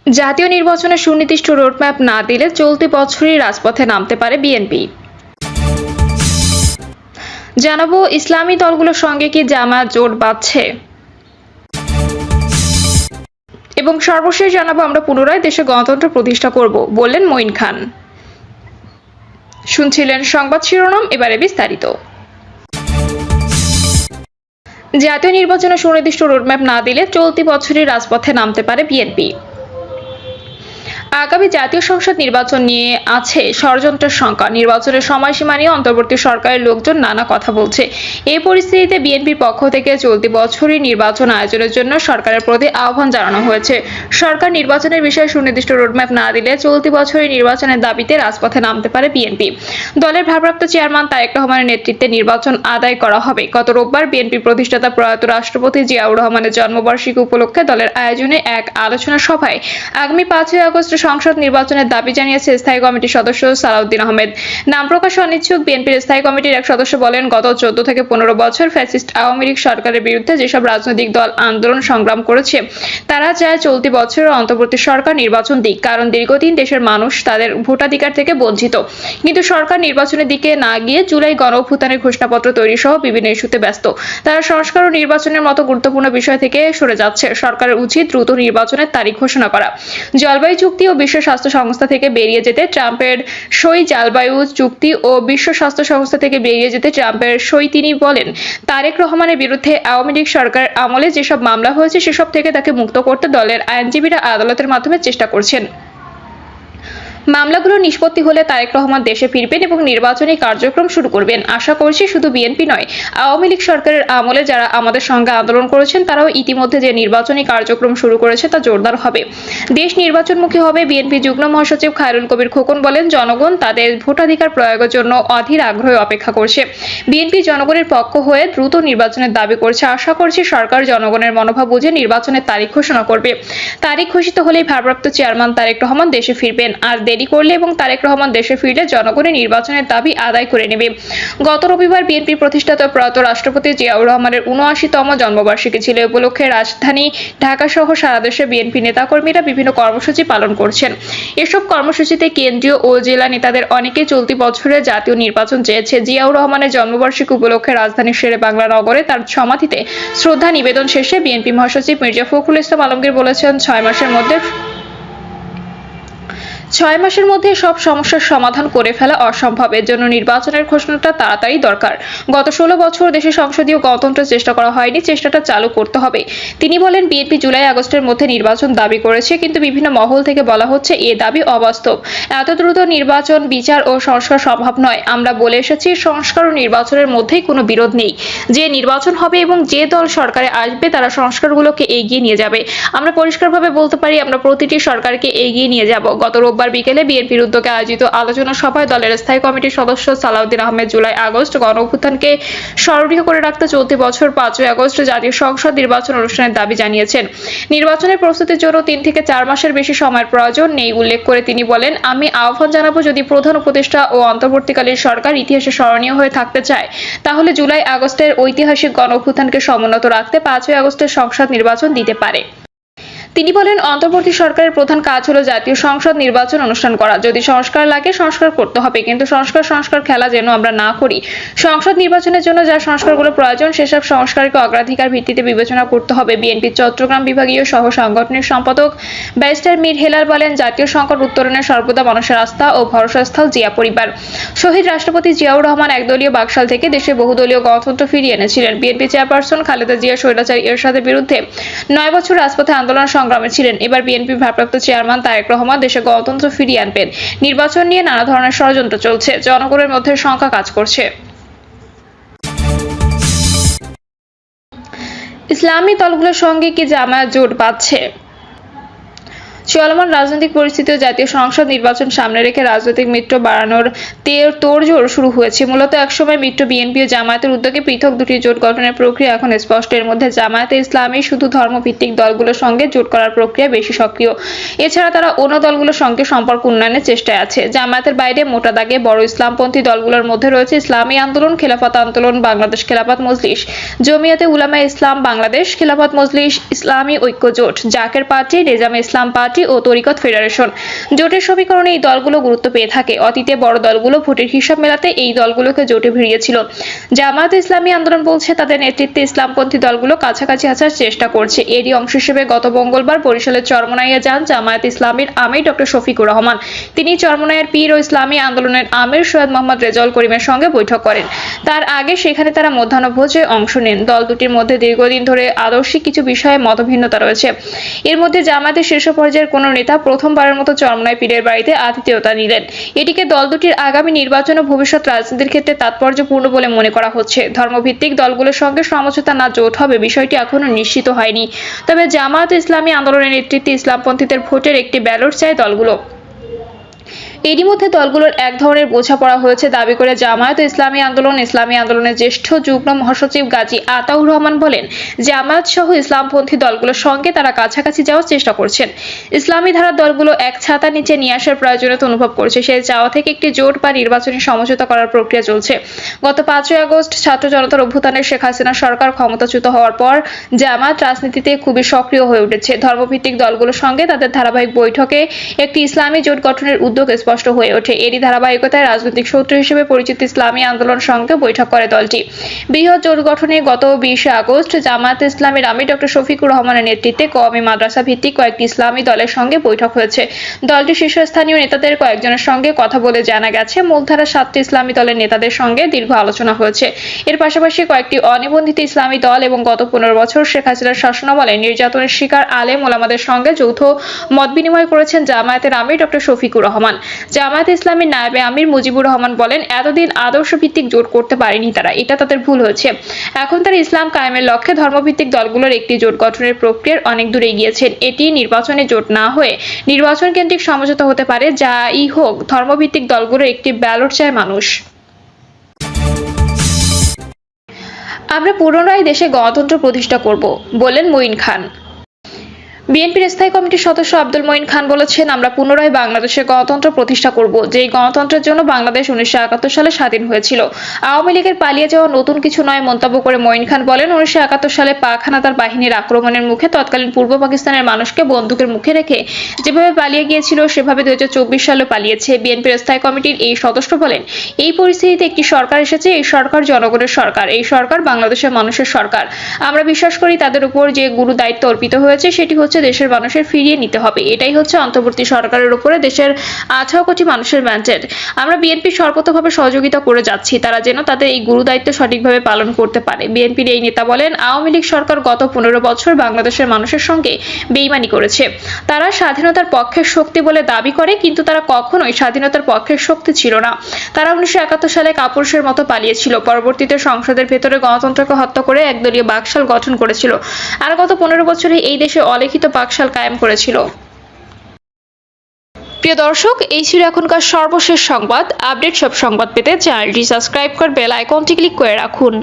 জাতীয় নির্বাচনে সুনির্দিষ্ট রোডম্যাপ না দিলে চলতি বছরই রাজপথে নামতে পারে বিএনপি। জানাবো ইসলামী দলগুলোর সঙ্গে কি জামায়াত জোট বাঁধছে, এবং সর্বশেষ জানাবো আমরা পুনরায় দেশে গণতন্ত্র প্রতিষ্ঠা করব বললেন মঈন খান। শুনছিলেন সংবাদ শিরোনাম, এবারে বিস্তারিত। জাতীয় নির্বাচনে সুনির্দিষ্ট রোডম্যাপ না দিলে চলতি বছরই রাজপথে নামতে পারে বিএনপি। আগামী জাতীয় সংসদ নির্বাচন নিয়ে আছে ষড়যন্ত্রের শঙ্কা। নির্বাচনের সময়সীমা নিয়ে অন্তর্বর্তী সরকারের লোকজন নানা কথা বলছে। এই পরিস্থিতিতে বিএনপির পক্ষ থেকে চলতি বছরই নির্বাচন আয়োজনের জন্য সরকারের প্রতি আহ্বান জানানো হয়েছে। সরকার নির্বাচনের বিষয়ে সুনির্দিষ্ট রোডম্যাপ না দিলে চলতি বছরই নির্বাচনের দাবিতে রাজপথে নামতে পারে বিএনপি। দলের ভারপ্রাপ্ত চেয়ারম্যান তারেক রহমানের নেতৃত্বে নির্বাচন আদায় করা হবে। গত রোববার বিএনপির প্রতিষ্ঠাতা প্রয়াত রাষ্ট্রপতি জিয়াউর রহমানের জন্মবার্ষিকী উপলক্ষে দলের আয়োজনে এক আলোচনা সভায় আগামী 5ই আগস্ট সংসদ নির্বাচনের দাবি জানিয়েছে স্থায়ী কমিটির সদস্য সালাউদ্দিন আহমেদ। নাম প্রকাশে অনিচ্ছুক বিএনপির স্থায়ী কমিটির এক সদস্য বলেন, গত 14 থেকে 15 বছর ফ্যাসিস্ট আওয়ামী লীগ সরকারের বিরুদ্ধে যেসব রাজনৈতিক দল আন্দোলন সংগ্রাম করেছে, তারা চায় চলতি বছরের অন্তর্বর্তী সরকার নির্বাচন দিক, কারণ দীর্ঘদিন দেশের মানুষ তাদের ভোটাধিকার থেকে বঞ্চিত। কিন্তু সরকার নির্বাচনের দিকে না গিয়ে জুলাই গণ অভ্যুত্থানের ঘোষণাপত্র তৈরি সহ বিভিন্ন ইস্যুতে ব্যস্ত। তারা সংস্কার ও নির্বাচনের মতো গুরুত্বপূর্ণ বিষয় থেকে সরে যাচ্ছে। সরকারের উচিত দ্রুত নির্বাচনের তারিখ ঘোষণা করা। জলবায়ু চুক্তি ও বিশ্ব স্বাস্থ্য সংস্থা থেকে বেরিয়ে যেতে ট্রাম্পের সই। জলবায়ু চুক্তি ও বিশ্ব স্বাস্থ্য সংস্থা থেকে বেরিয়ে যেতে ট্রাম্পের সই। তিনি বলেন, তারেক রহমানের বিরুদ্ধে আওয়ামী লীগ সরকার আমলে যেসব মামলা হয়েছে সেসব থেকে তাকে মুক্ত করতে দলের আইনজীবীরা আদালতের মাধ্যমে চেষ্টা করছেন। মামলাগুলো নিষ্পত্তি হলে তারেক রহমান দেশে ফিরবেন এবং নির্বাচনী কার্যক্রম শুরু করবেন। আশা করছি শুধু বিএনপি নয়, আওয়ামী লীগ সরকারের আমলে যারা আমাদের সঙ্গে আন্দোলন করেছেন তারাও ইতিমধ্যে যে নির্বাচনী কার্যক্রম শুরু করেছে তা জোরদার হবে। দেশ নির্বাচনমুখী হবে। বিএনপি যুগ্ম মহাসচিব খায়রুল কবির খোকন বলেন, জনগণ তাদের ভোটাধিকার প্রয়োগের জন্য অধীর আগ্রহে অপেক্ষা করছে। বিএনপি জনগণের পক্ষ হয়ে দ্রুত নির্বাচনের দাবি করছে। আশা করছি সরকার জনগণের মনোভাব বুঝে নির্বাচনের তারিখ ঘোষণা করবে। তারিখ ঘোষিত হলেই ভারপ্রাপ্ত চেয়ারম্যান তারেক রহমান দেশে ফিরবেন। আর দেরি করলে এবং তারেক রহমান দেশে ফিরলে জনগণের নির্বাচনের দাবি আদায় করে নেবে। গত রবিবার বিএনপি প্রতিষ্ঠাতা প্রয়াত রাষ্ট্রপতি জিয়াউর রহমানের ৭৯তম জন্মবার্ষিকী ছিল। এ উপলক্ষে রাজধানী ঢাকা সহ সারা দেশে বিএনপি নেতাকর্মীরা বিভিন্ন কর্মসূচি পালন করছেন। এসব কর্মসূচিতে কেন্দ্রীয় ও জেলা নেতাদের অনেকে চলতি বছরে জাতীয় নির্বাচন চেয়েছে। জিয়াউর রহমানের জন্মবার্ষিকী উপলক্ষে রাজধানীর শেরে বাংলা নগরে তার সমাধিতে শ্রদ্ধা নিবেদন শেষে বিএনপি মহাসচিব মির্জা ফখরুল ইসলাম আলমগীর বলেছেন, 6 মাসের মধ্যে সব সমস্যার সমাধান করে ফেলা অসম্ভব। এর জন্য নির্বাচনের ঘোষণাটা তাড়াতাড়ি দরকার। গত 16 বছর দেশে সংসদীয় গণতন্ত্রের চেষ্টা করা হয়নি, চেষ্টাটা চালু করতে হবে। তিনি বলেন, বিএনপি জুলাই আগস্টের মধ্যে নির্বাচন দাবি করেছে, কিন্তু বিভিন্ন মহল থেকে বলা হচ্ছে এ দাবি অবাস্তব। এত দ্রুত নির্বাচন, বিচার ও সংস্কার সম্ভব নয়। আমরা বলে এসেছি, সংস্কার ও নির্বাচনের মধ্যেই কোনো বিরোধ নেই। যে নির্বাচন হবে এবং যে দল সরকারে আসবে তারা সংস্কারগুলোকে এগিয়ে নিয়ে যাবে। আমরা পরিষ্কারভাবে বলতে পারি, আমরা প্রতিটি সরকারকে এগিয়ে নিয়ে যাব। গত রোববার বিকেলে বিএনপির উদ্যোগে আয়োজিত আলোচনা সভায় দলের স্থায়ী কমিটির সদস্য সালাউদ্দিন আহমেদ জুলাই আগস্ট গণ অভ্যুত্থানকে স্মরণীয় করে রাখতে চলতি বছর 5ই আগস্ট জাতীয় সংসদ নির্বাচন অনুষ্ঠানের দাবি জানিয়েছেন। নির্বাচনের প্রস্তুতির জন্য 3 থেকে 4 মাসের বেশি সময়ের প্রয়োজন নেই উল্লেখ করে তিনি বলেন, আমি আহ্বান জানাবো, যদি প্রধান উপদেষ্টা ও অন্তর্বর্তীকালীন সরকার ইতিহাসে স্মরণীয় হয়ে থাকতে চায় তাহলে জুলাই আগস্টের ঐতিহাসিক গণ অভ্যুত্থানকে সমুন্নত রাখতে 5ই আগস্টের সংসদ নির্বাচন দিতে পারে। তিনি বলেন, অন্তর্বর্তী সরকারের প্রধান কাজ হলো জাতীয় সংসদ নির্বাচন অনুষ্ঠান করা। যদি সংস্কার লাগে সংস্কার করতে হবে, কিন্তু সংস্কার খেলা যেন আমরা না করি। সংসদ নির্বাচনের জন্য যা সংস্কারগুলো প্রয়োজন সেসব সংস্কারকে অগ্রাধিকার ভিত্তিতে বিবেচনা করতে হবে। বিএনপির চট্টগ্রাম বিভাগীয় সহ সাংগঠনিক সম্পাদক ব্যারিস্টার মীর হেলাল বলেন, জাতীয় সংকট উত্তরণে সর্বদা মানুষের আস্থা ও ভরসাস্থল জিয়া পরিবার। শহীদ রাষ্ট্রপতি জিয়াউর রহমান একদলীয় বাকশাল থেকে দেশে বহুদলীয় গণতন্ত্র ফিরিয়ে এনেছিলেন। বিএনপি চেয়ারপারসন খালেদা জিয়া স্বৈরাচারী এরশাদের বিরুদ্ধে 9 বছর রাজপথে আন্দোলন সংগ্রামে ছিলেন। এবার বিএনপি ভারপ্রাপ্ত চেয়ারম্যান তারেক রহমান দেশে গণতন্ত্র ফিরিয়ে আনবেন। নির্বাচন নিয়ে নানা ধরনের ষড়যন্ত্র চলছে, জনগণের মধ্যে শঙ্কা কাজ করছে। ইসলামী দলগুলোর সঙ্গে কি জামায়াত জোট বাঁধছে? চলমান রাজনৈতিক পরিস্থিতি ও জাতীয় সংসদ নির্বাচন সামনে রেখে রাজনৈতিক মিত্র বাড়ানোর তোড়জোড় শুরু হয়েছে। মূলত একসময় মিত্র বিএনপি ও জামায়াতের উদ্যোগে পৃথক দুটি জোট গঠনের প্রক্রিয়া এখন স্পষ্ট। এর মধ্যে জামায়াতে ইসলামী শুধু ধর্মভিত্তিক দলগুলোর সঙ্গে জোট করার প্রক্রিয়া বেশি সক্রিয়। এছাড়া তারা অন্য দলগুলোর সঙ্গে সম্পর্ক উন্নয়নের চেষ্টায় আছে। জামায়াতের বাইরে মোটা দাগে বড় ইসলামপন্থী দলগুলোর মধ্যে রয়েছে ইসলামী আন্দোলন, খেলাফত আন্দোলন, বাংলাদেশ খেলাফত মজলিস, জমিয়তে উলামায়ে ইসলাম বাংলাদেশ, খেলাফত মজলিস, ইসলামী ঐক্য জোট, জাকের পার্টি, নিজামে ইসলাম পার্টি, পার্টি ও তরিকত ফেডারেশন। জোটের সমীকরণে এই দলগুলো গুরুত্ব পেয়ে থাকে। অতীতে বড় দলগুলো ভোটের হিসাব মেলাতে এই দলগুলোকে জোটে ভিড়িয়েছিল। জামায়াত ইসলামী আন্দোলন বলছে তাদের নেতৃত্বে ইসলামপন্থী দলগুলো কাছাকাছি আসার চেষ্টা করছে। এরই অংশ হিসেবে গত মঙ্গলবার বরিশালের চরমোনাইয়ে যান জামায়াত ইসলামীর আমির ডক্টর শফিকুর রহমান। তিনি চরমোনাইয়ের পীর ও ইসলামী আন্দোলনের আমির সৈয়দ মোহাম্মদ রেজাউল করিমের সঙ্গে বৈঠক করেন। তার আগে সেখানে তারা মধ্যাহ্নভোজে অংশ নেন। দল দুটির মধ্যে দীর্ঘদিন ধরে আদর্শিক কিছু বিষয়ে মতভিন্নতা রয়েছে। এর মধ্যে জামায়াতের শীর্ষ পর্যায়ের কোনো নেতা প্রথমবারের মতো চরমোনাই পীরের বাড়িতে আতিথেয়তা নিলেন। এটিকে দল দুটির আগামী নির্বাচন ও ভবিষ্যৎ রাজনীতির ক্ষেত্রে তাৎপর্যপূর্ণ বলে মনে করা হচ্ছে। ধর্মভিত্তিক দলগুলোর সঙ্গে সমঝোতা না জোট হবে বিষয়টি এখনো নিশ্চিত হয়নি। তবে জামায়াত ইসলামী আন্দোলনের নেতৃত্বে ইসলামপন্থীদের ভোটের একটি ব্যালট চায় দলগুলো। এরই মধ্যে দলগুলোর এক ধরনের বোঝাপড়া হয়েছে দাবি করে জামায়াত ইসলামী আন্দোলনের জ্যেষ্ঠ যুগ্ম মহাসচিব গাজী আতাউর রহমান বলেন, জামায়াত সহ ইসলামপন্থী দলগুলোর সঙ্গে তারা কাছাকাছি যাওয়ার চেষ্টা করছেন। ইসলামী ধারার দলগুলো এক ছাতার নিচে নিয়ে আসার প্রয়োজনীয়তা অনুভব করছে। সেই চাওয়া থেকে একটি জোট বা নির্বাচনী সমঝোতা করার প্রক্রিয়া চলছে। গত 5ই আগস্ট ছাত্র জনতার অভ্যুত্থানে শেখ হাসিনা সরকার ক্ষমতাচ্যুত হওয়ার পর জামায়াত রাজনীতিতে খুবই সক্রিয় হয়ে উঠেছে। ধর্মভিত্তিক দলগুলোর সঙ্গে তাদের ধারাবাহিক বৈঠকে একটি ইসলামী জোট গঠনের উদ্যোগ স্পষ্ট হয়ে ওঠে। এরই ধারাবাহিকতায় রাজনৈতিক শত্রু হিসেবে পরিচিত ইসলামী আন্দোলন সঙ্গে বৈঠক করে দলটি। বৃহৎ জোট গঠনে গত 20 আগস্ট জামায়াত ইসলামীর আমির ডক্টর শফিকুর রহমানের নেতৃত্বে কওমি মাদ্রাসা ভিত্তিক কয়েকটি ইসলামী দলের সঙ্গে বৈঠক হয়েছে। দলটির শীর্ষস্থানীয় নেতাদের কয়েকজনের সঙ্গে কথা বলে জানা গেছে, মূলধারার 7টি ইসলামী দলের নেতাদের সঙ্গে দীর্ঘ আলোচনা হয়েছে। এর পাশাপাশি কয়েকটি অনিবন্ধিত ইসলামী দল এবং গত 15 বছর শেখ হাসিনার শাসনামলে নির্যাতনের শিকার আলেম ওলামাদের সঙ্গে যৌথ মত বিনিময় করেছেন জামায়াতের আমির ডক্টর শফিকুর রহমান। জামায়াত ইসলামীর নায়েবে আমির মুজিবুর রহমান বলেন, এতদিন আদর্শ ভিত্তিক জোট করতে পারেনি তারা, এটা তাদের ভুল হয়েছে। এখন তারা ইসলাম কায়েমের লক্ষ্যে ধর্মভিত্তিক দলগুলোর একটি জোট গঠনের প্রক্রিয়ার অনেক দূরে এগিয়েছেন। এটি নির্বাচনে জোট না হয়ে নির্বাচন কেন্দ্রিক সমঝোতা হতে পারে। যাই হোক, ধর্মভিত্তিক দলগুলোর একটি ব্যালট চায় মানুষ। আমরা পুনরায় দেশে গণতন্ত্র প্রতিষ্ঠা করব, বললেন মঈন খান। বিএনপির স্থায়ী কমিটির সদস্য আব্দুল মঈন খান বলেছেন, আমরা পুনরায় বাংলাদেশে গণতন্ত্র প্রতিষ্ঠা করব, যেই গণতন্ত্রের জন্য বাংলাদেশ 1971 সালে স্বাধীন হয়েছিল। আওয়ামী লীগের পালিয়ে যাওয়া নতুন কিছু নয় মন্তব্য করে মঈন খান বলেন, 1971 সালে পাক হানাদার বাহিনীর আক্রমণের মুখে তৎকালীন পূর্ব পাকিস্তানের মানুষকে বন্দুকের মুখে রেখে যেভাবে পালিয়ে গিয়েছিল সেভাবে 2024 সালে পালিয়েছে। বিএনপির স্থায়ী কমিটির এই সদস্য বলেন, এই পরিস্থিতিতে একটি সরকার এসেছে, এই সরকার জনগণের সরকার, এই সরকার বাংলাদেশের মানুষের সরকার। আমরা বিশ্বাস করি তাদের উপর যে গুরু দায়িত্ব অর্পিত হয়েছে সেটি হচ্ছে দেশের মানুষের ফিরিয়ে নিতে হবে। এটাই হচ্ছে অন্তর্বর্তী সরকারের উপরে দেশের 18 কোটি মানুষের ম্যান্ডেট। আমরা বিএনপি সর্বতোভাবে সহযোগিতা করে যাচ্ছি তারা যেন তাদের এই গুরু দায়িত্ব সঠিকভাবে পালন করতে পারে। বিএনপির এই নেতা বলেন, আওয়ামী লীগ সরকার গত 15 বছর বাংলাদেশের মানুষের সঙ্গে বেইমানি করেছে। তারা স্বাধীনতার পক্ষের শক্তি বলে দাবি করে, কিন্তু তারা কখনোই স্বাধীনতার পক্ষের শক্তি ছিল না। তারা 1971 সালে কাপুরুষের মতো পালিয়েছিল। পরবর্তীতে সংসদের ভেতরে গণতন্ত্রকে হত্যা করে একদলীয় বাকশাল গঠন করেছিল। আর গত 15 বছরে এই দেশে অলিখিত বাকশাল কায়েম করেছিল। প্রিয় দর্শক, এই ছিল এখনকার সর্বশেষ সংবাদ। আপডেট সব সংবাদ পেতে চ্যানেলটি সাবস্ক্রাইব করে বেল আইকনটি ক্লিক করে রাখুন।